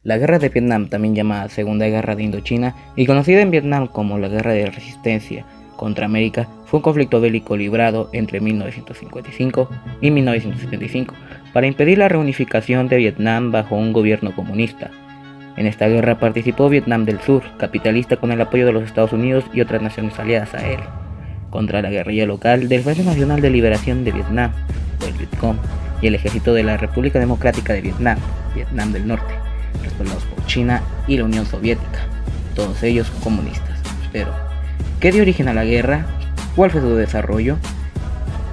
La Guerra de Vietnam, también llamada Segunda Guerra de Indochina y conocida en Vietnam como la Guerra de Resistencia contra América, fue un conflicto bélico librado entre 1955 y 1975 para impedir la reunificación de Vietnam bajo un gobierno comunista. En esta guerra participó Vietnam del Sur, capitalista con el apoyo de los Estados Unidos y otras naciones aliadas a él, contra la guerrilla local del Frente Nacional de Liberación de Vietnam, o el Vietcong, y el ejército de la República Democrática de Vietnam, Vietnam del Norte, respaldados por China y la Unión Soviética, todos ellos comunistas. Pero, ¿qué dio origen a la guerra? ¿Cuál fue su desarrollo?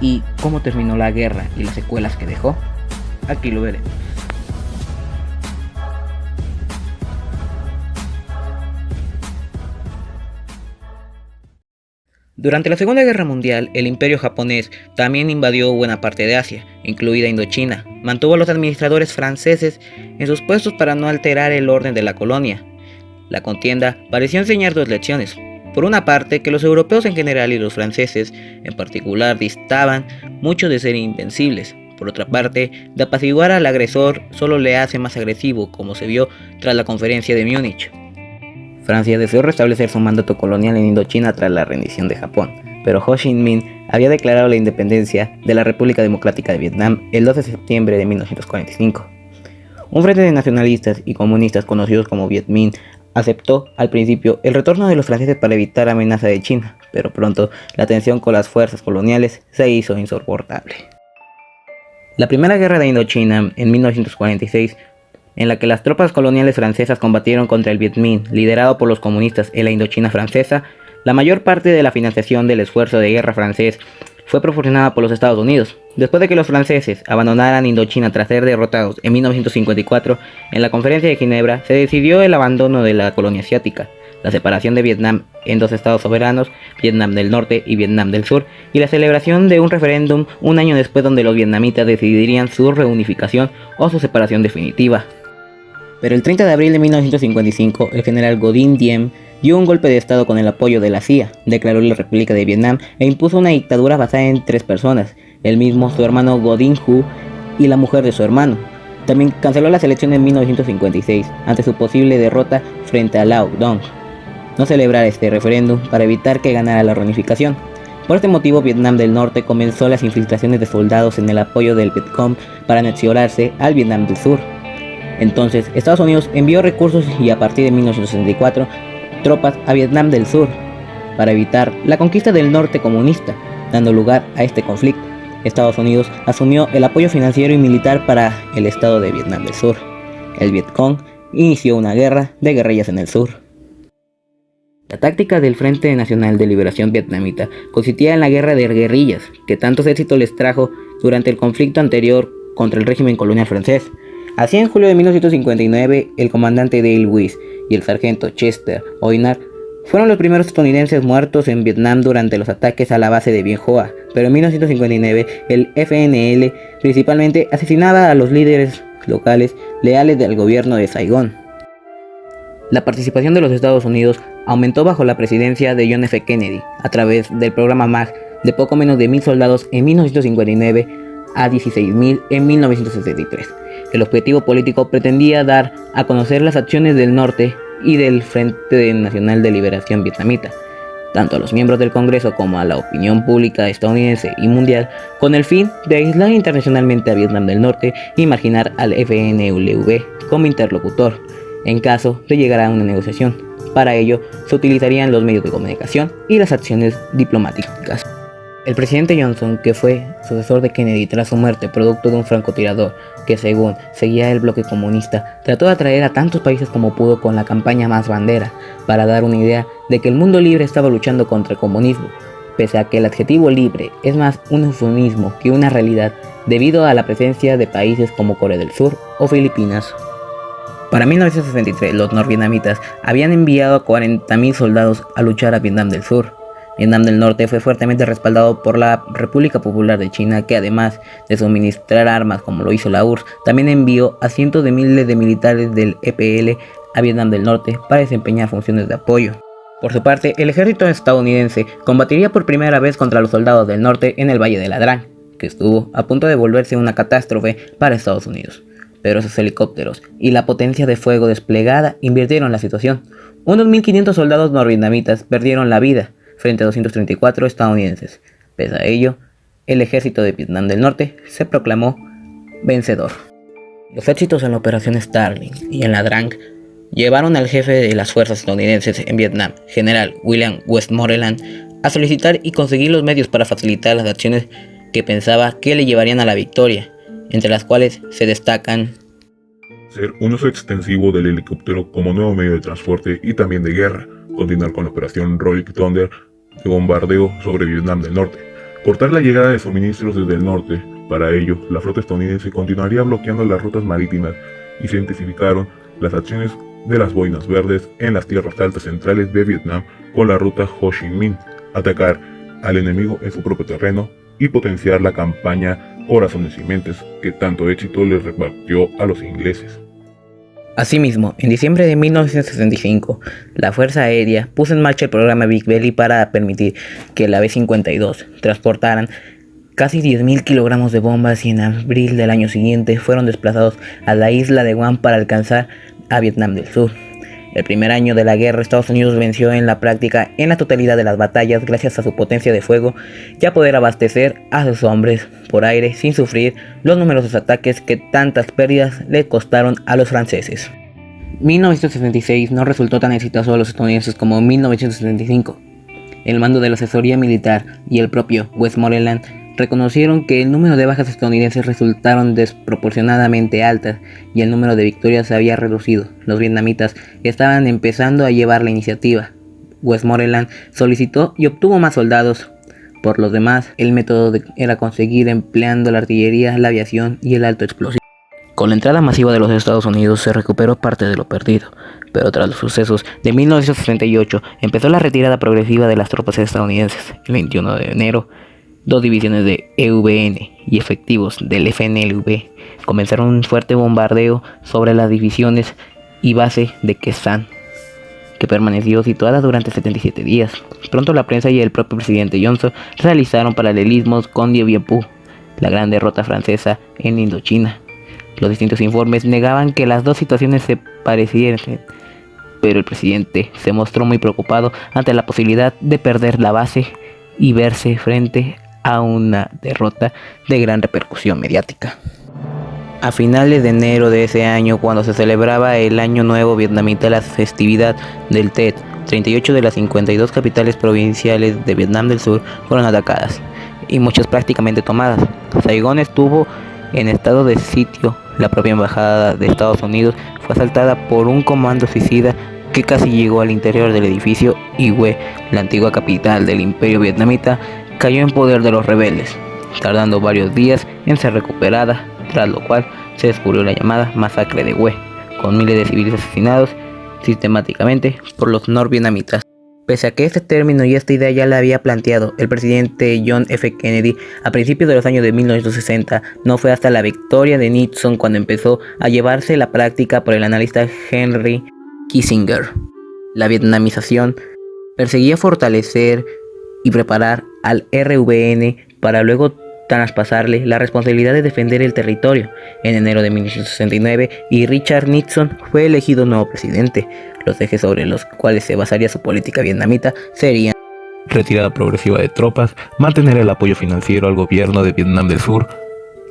¿Y cómo terminó la guerra y las secuelas que dejó? Aquí lo veremos. Durante la Segunda Guerra Mundial, el Imperio japonés también invadió buena parte de Asia, incluida Indochina. Mantuvo a los administradores franceses en sus puestos para no alterar el orden de la colonia. La contienda pareció enseñar dos lecciones. Por una parte, que los europeos en general y los franceses en particular distaban mucho de ser invencibles. Por otra parte, de apaciguar al agresor solo le hace más agresivo, como se vio tras la conferencia de Múnich. Francia deseó restablecer su mandato colonial en Indochina tras la rendición de Japón, pero Ho Chi Minh había declarado la independencia de la República Democrática de Vietnam el 2 de septiembre de 1945. Un frente de nacionalistas y comunistas conocidos como Viet Minh aceptó al principio el retorno de los franceses para evitar amenaza de China, pero pronto la tensión con las fuerzas coloniales se hizo insoportable. La Primera Guerra de Indochina en 1946, en la que las tropas coloniales francesas combatieron contra el Viet Minh, liderado por los comunistas en la Indochina francesa, la mayor parte de la financiación del esfuerzo de guerra francés fue proporcionada por los Estados Unidos. Después de que los franceses abandonaran Indochina tras ser derrotados en 1954, en la Conferencia de Ginebra se decidió el abandono de la colonia asiática, la separación de Vietnam en dos estados soberanos, Vietnam del Norte y Vietnam del Sur, y la celebración de un referéndum un año después donde los vietnamitas decidirían su reunificación o su separación definitiva. Pero el 30 de abril de 1955, el general Ngo Dinh dio un golpe de estado con el apoyo de la CIA, declaró la República de Vietnam e impuso una dictadura basada en tres personas, él mismo, su hermano Ngo Dinh Hue y la mujer de su hermano. También canceló las elecciones en 1956 ante su posible derrota frente a Lao Dong. No celebrar este referéndum para evitar que ganara la reunificación. Por este motivo, Vietnam del Norte comenzó las infiltraciones de soldados en el apoyo del Vietcong para anexionarse al Vietnam del Sur. Entonces, Estados Unidos envió recursos y a partir de 1964, tropas a Vietnam del Sur para evitar la conquista del norte comunista, dando lugar a este conflicto. Estados Unidos asumió el apoyo financiero y militar para el estado de Vietnam del Sur. El Vietcong inició una guerra de guerrillas en el sur. La táctica del Frente Nacional de Liberación Vietnamita consistía en la guerra de guerrillas, que tantos éxitos les trajo durante el conflicto anterior contra el régimen colonial francés. Así, en julio de 1959, el comandante Dale Weiss y el sargento Chester Oinar fueron los primeros estadounidenses muertos en Vietnam durante los ataques a la base de Bien Hoa, pero en 1959 el FNL principalmente asesinaba a los líderes locales leales al gobierno de Saigón. La participación de los Estados Unidos aumentó bajo la presidencia de John F. Kennedy a través del programa MAG de poco menos de 1,000 soldados en 1959 a 16,000 en 1963. El objetivo político pretendía dar a conocer las acciones del norte y del Frente Nacional de Liberación Vietnamita, tanto a los miembros del Congreso como a la opinión pública estadounidense y mundial, con el fin de aislar internacionalmente a Vietnam del Norte y marginar al FNLV como interlocutor, en caso de llegar a una negociación. Para ello, se utilizarían los medios de comunicación y las acciones diplomáticas. El presidente Johnson, que fue sucesor de Kennedy tras su muerte producto de un francotirador que según seguía el bloque comunista, trató de atraer a tantos países como pudo con la campaña Más Bandera, para dar una idea de que el mundo libre estaba luchando contra el comunismo, pese a que el adjetivo libre es más un eufemismo que una realidad debido a la presencia de países como Corea del Sur o Filipinas. Para 1963, los norvietnamitas habían enviado a 40,000 soldados a luchar a Vietnam del Sur. Vietnam del Norte fue fuertemente respaldado por la República Popular de China, que además de suministrar armas como lo hizo la URSS, también envió a cientos de miles de militares del EPL a Vietnam del Norte para desempeñar funciones de apoyo. Por su parte, el ejército estadounidense combatiría por primera vez contra los soldados del norte en el Valle de La Dran, que estuvo a punto de volverse una catástrofe para Estados Unidos. pero sus helicópteros y la potencia de fuego desplegada invirtieron la situación. Unos 1.500 soldados norvietnamitas perdieron la vida frente a 234 estadounidenses. Pese a ello, el ejército de Vietnam del Norte se proclamó vencedor. Los éxitos en la operación Starling y en la Drang llevaron al jefe de las fuerzas estadounidenses en Vietnam, general William Westmoreland, a solicitar y conseguir los medios para facilitar las acciones que pensaba que le llevarían a la victoria, entre las cuales se destacan hacer un uso extensivo del helicóptero como nuevo medio de transporte y también de guerra, continuar con la operación Rolling Thunder de bombardeo sobre Vietnam del Norte, cortar la llegada de suministros desde el norte. Para ello, la flota estadounidense continuaría bloqueando las rutas marítimas y se intensificaron las acciones de las boinas verdes en las tierras altas centrales de Vietnam con la ruta Ho Chi Minh, atacar al enemigo en su propio terreno y potenciar la campaña Corazones y Mentes que tanto éxito les repartió a los ingleses. Asimismo, en diciembre de 1965, la Fuerza Aérea puso en marcha el programa Big Belly para permitir que la B-52 transportaran casi 10.000 kilogramos de bombas y en abril del año siguiente fueron desplazados a la isla de Guam para alcanzar a Vietnam del Sur. El primer año de la guerra, Estados Unidos venció en la práctica en la totalidad de las batallas gracias a su potencia de fuego y a poder abastecer a sus hombres por aire sin sufrir los numerosos ataques que tantas pérdidas le costaron a los franceses. 1966 no resultó tan exitoso a los estadounidenses como 1975. El mando de la asesoría militar y el propio Westmoreland reconocieron que el número de bajas estadounidenses resultaron desproporcionadamente altas y el número de victorias se había reducido. Los vietnamitas estaban empezando a llevar la iniciativa. Westmoreland solicitó y obtuvo más soldados. Por los demás, el método era conseguir empleando la artillería, la aviación y el alto explosivo. Con la entrada masiva de los Estados Unidos se recuperó parte de lo perdido, pero tras los sucesos de 1968 empezó la retirada progresiva de las tropas estadounidenses. El 21 de enero, 2 divisiones de EVN y efectivos del FNLV comenzaron un fuerte bombardeo sobre las divisiones y base de Qué San, que permaneció situada durante 77 días. Pronto la prensa y el propio presidente Johnson realizaron paralelismos con Dien Bien Phu, la gran derrota francesa en Indochina. Los distintos informes negaban que las dos situaciones se pareciesen, pero el presidente se mostró muy preocupado ante la posibilidad de perder la base y verse frente a una derrota de gran repercusión mediática. A finales de enero de ese año, cuando se celebraba el Año Nuevo Vietnamita, la festividad del Tet, 38 de las 52 capitales provinciales de Vietnam del Sur fueron atacadas y muchas prácticamente tomadas. Saigón estuvo en estado de sitio. La propia embajada de Estados Unidos fue asaltada por un comando suicida que casi llegó al interior del edificio y Hue, la antigua capital del Imperio Vietnamita, cayó en poder de los rebeldes, tardando varios días en ser recuperada, tras lo cual se descubrió la llamada masacre de Hue, con miles de civiles asesinados sistemáticamente por los norvietnamitas. Pese a que este término y esta idea ya la había planteado el presidente John F. Kennedy a principios de los años de 1960, no fue hasta la victoria de Nixon cuando empezó a llevarse la práctica por el analista Henry Kissinger. La vietnamización perseguía fortalecer y preparar al RVN para luego traspasarle la responsabilidad de defender el territorio. En enero de 1969, y Richard Nixon fue elegido nuevo presidente. Los ejes sobre los cuales se basaría su política vietnamita serían retirada progresiva de tropas, mantener el apoyo financiero al gobierno de Vietnam del Sur,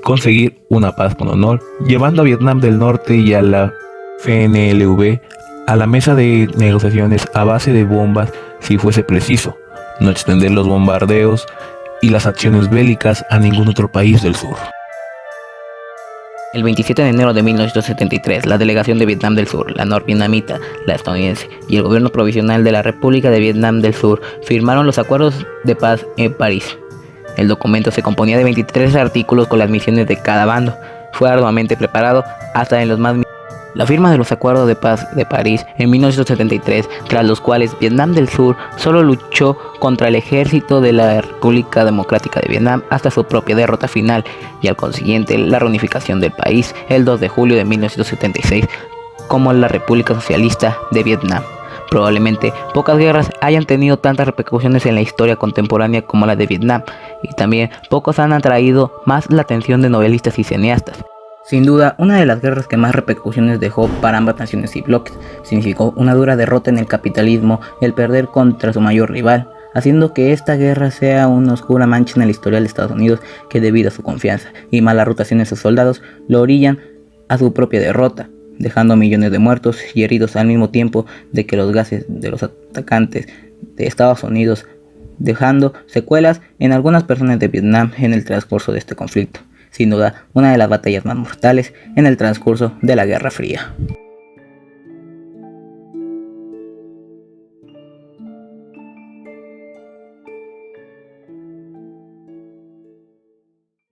conseguir una paz con honor, llevando a Vietnam del Norte y a la FNLV a la mesa de negociaciones a base de bombas si fuese preciso, no extender los bombardeos y las acciones bélicas a ningún otro país del sur. El 27 de enero de 1973, la delegación de Vietnam del Sur, la norvietnamita, la estadounidense y el gobierno provisional de la República de Vietnam del Sur firmaron los acuerdos de paz en París. El documento se componía de 23 artículos con las misiones de cada bando. Fue arduamente preparado hasta en los más. La firma de los acuerdos de paz de París en 1973, tras los cuales Vietnam del Sur solo luchó contra el ejército de la República Democrática de Vietnam hasta su propia derrota final y al consiguiente la reunificación del país el 2 de julio de 1976 como la República Socialista de Vietnam. Probablemente pocas guerras hayan tenido tantas repercusiones en la historia contemporánea como la de Vietnam, y también pocos han atraído más la atención de novelistas y cineastas. Sin duda, una de las guerras que más repercusiones dejó para ambas naciones y bloques. Significó una dura derrota en el capitalismo, el perder contra su mayor rival, haciendo que esta guerra sea una oscura mancha en el historial de Estados Unidos que, debido a su confianza y mala rotación de sus soldados, lo orillan a su propia derrota, dejando millones de muertos y heridos al mismo tiempo de que los gases de los atacantes de Estados Unidos, dejando secuelas en algunas personas de Vietnam en el transcurso de este conflicto. Sin duda, una de las batallas más mortales en el transcurso de la Guerra Fría.